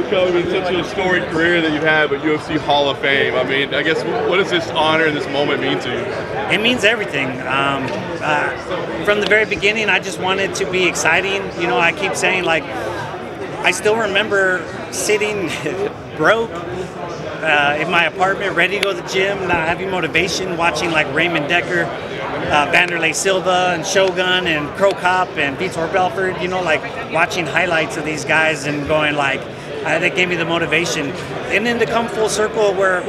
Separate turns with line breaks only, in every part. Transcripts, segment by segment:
Cub, it's such a storied career that you've had with UFC Hall of Fame. I mean, I guess what does this honor and this moment mean to you?
It means everything. From the very beginning, I just wanted to be exciting. You know, I keep saying, like, I still remember sitting broke in my apartment, ready to go to the gym, not having motivation, watching like Raymond Decker, Vanderlei Silva, and Shogun, and Crow Cop, and Vitor Belfort, you know, like watching highlights of these guys and going like, that gave me the motivation. And then to come full circle where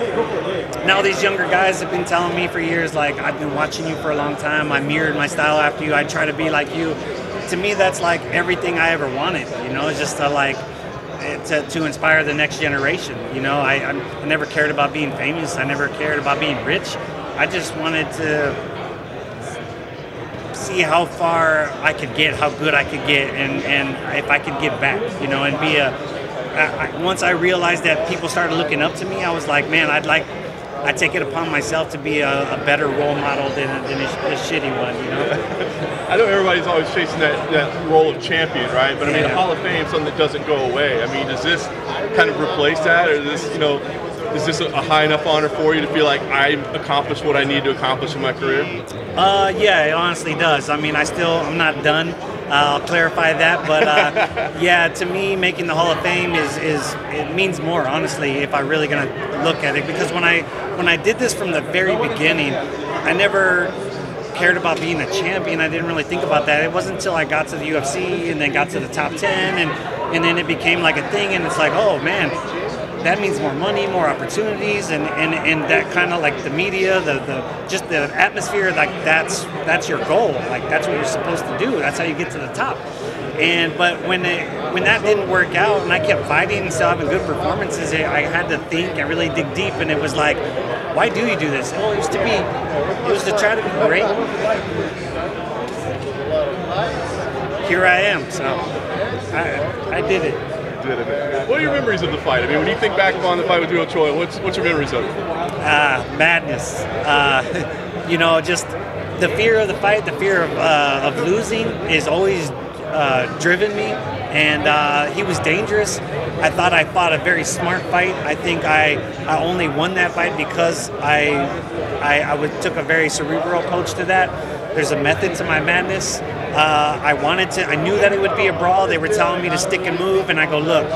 now these younger guys have been telling me for years, like, I've been watching you for a long time, I mirrored my style after you, I try to be like you. To me, that's like everything I ever wanted, you know, just to like, to inspire the next generation. You know, I never cared about being famous, I never cared about being rich. I just wanted to see how far I could get, how good I could get, and if I could give back, you know, and be once I realized that people started looking up to me, I was like, man, I take it upon myself to be a better role model than a shitty one, you know?
I know everybody's always chasing that role of champion, right? But I mean, the Hall of Fame is something that doesn't go away. I mean, does this kind of replace that, or is this a high enough honor for you to feel like I accomplished what I need to accomplish in my career?
Yeah, it honestly does. I mean, I'm not done. I'll clarify that, but yeah, to me, making the Hall of Fame it means more, honestly, if I'm really gonna look at it. Because when I did this from the very beginning, I never cared about being a champion. I didn't really think about that. It wasn't until I got to the UFC and then got to the top 10, and then it became like a thing, and it's like, oh man, that means more money, more opportunities, and that kind of like the media, just the atmosphere, like that's your goal. Like that's what you're supposed to do. That's how you get to the top. But when that didn't work out, and I kept fighting and still having good performances, I had to think and really dig deep. And it was like, why do you do this? Well, it was to try to be great. Here I am. So I did it.
What are your memories of the fight? I mean, when you think back upon the fight with Doo Ho Choi, what's your memories of it?
Madness. You know, just the fear of the fight, the fear of losing is always driven me, and he was dangerous. I thought I fought a very smart fight. I think I only won that fight because I took a very cerebral approach to that. There's a method to my madness. I knew that it would be a brawl. They were telling me to stick and move, and I go, look,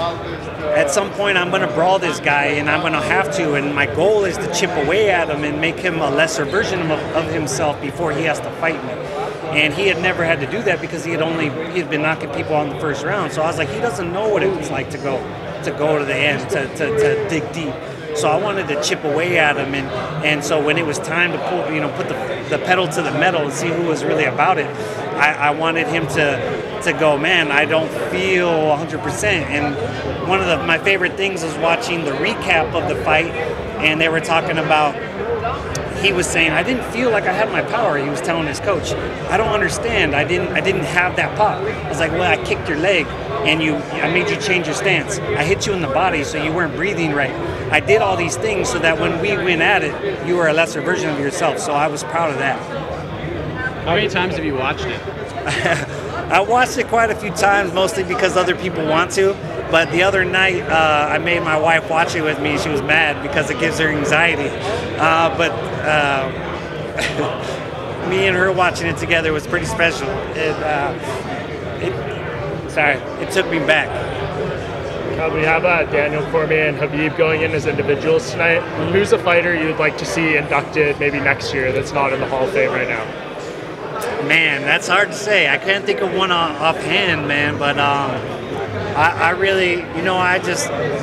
at some point I'm going to brawl this guy, and I'm going to have to, and my goal is to chip away at him and make him a lesser version of himself before he has to fight me. And he had never had to do that because he had been knocking people on the first round. So I was like, he doesn't know what it was like to go to the end, to dig deep. So I wanted to chip away at him, and so when it was time to put the pedal to the metal and see who was really about it, I wanted him to go, man, I don't feel 100%. And one of my favorite things was watching the recap of the fight, and they were talking about, he was saying, I didn't feel like I had my power. He was telling his coach, I don't understand. I didn't have that pop. I was like, well, I kicked your leg, and I made you change your stance. I hit you in the body so you weren't breathing right. I did all these things so that when we went at it, you were a lesser version of yourself. So I was proud of that.
How many times have you watched it?
I watched it quite a few times, mostly because other people want to. But the other night, I made my wife watch it with me. She was mad because it gives her anxiety. But me and her watching it together was pretty special. It took me back.
We have Daniel Cormier and Khabib going in as individuals tonight. Who's a fighter you'd like to see inducted maybe next year that's not in the Hall of Fame right now?
Man, that's hard to say. I can't think of one offhand, man. But I really, you know, I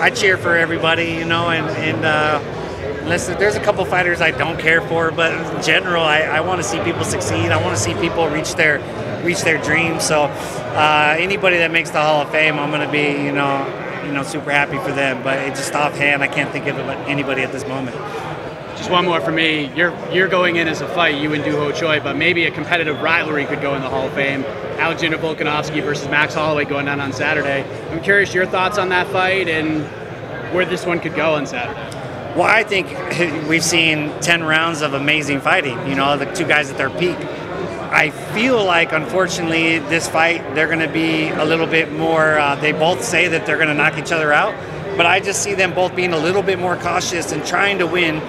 cheer for everybody, you know, and listen, there's a couple fighters I don't care for, but in general, I want to see people succeed. I want to see people reach their dreams. So anybody that makes the Hall of Fame, I'm going to be, you know, super happy for them. But it just offhand, I can't think of anybody at this moment.
Just one more for me. You're going in as a fight, you and Doo Ho Choi, but maybe a competitive rivalry could go in the Hall of Fame. Alexander Volkanovski versus Max Holloway going down on Saturday. I'm curious your thoughts on that fight and where this one could go on Saturday.
Well, I think we've seen 10 rounds of amazing fighting, you know, the two guys at their peak. I feel like, unfortunately, this fight, they're going to be a little bit more, they both say that they're going to knock each other out. but I just see them both being a little bit more cautious and trying to win.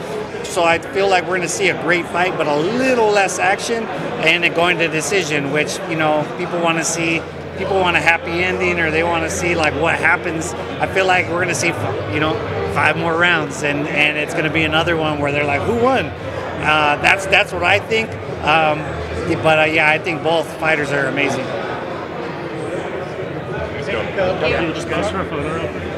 So I feel like we're going to see a great fight, but a little less action, and it going to decision, which, you know, people want to see. People want a happy ending, or they want to see like what happens. I feel like we're going to see, you know, 5 more rounds, and it's going to be another one where they're like, who won? That's what I think. But yeah, I think both fighters are amazing.
Just pass for a photo.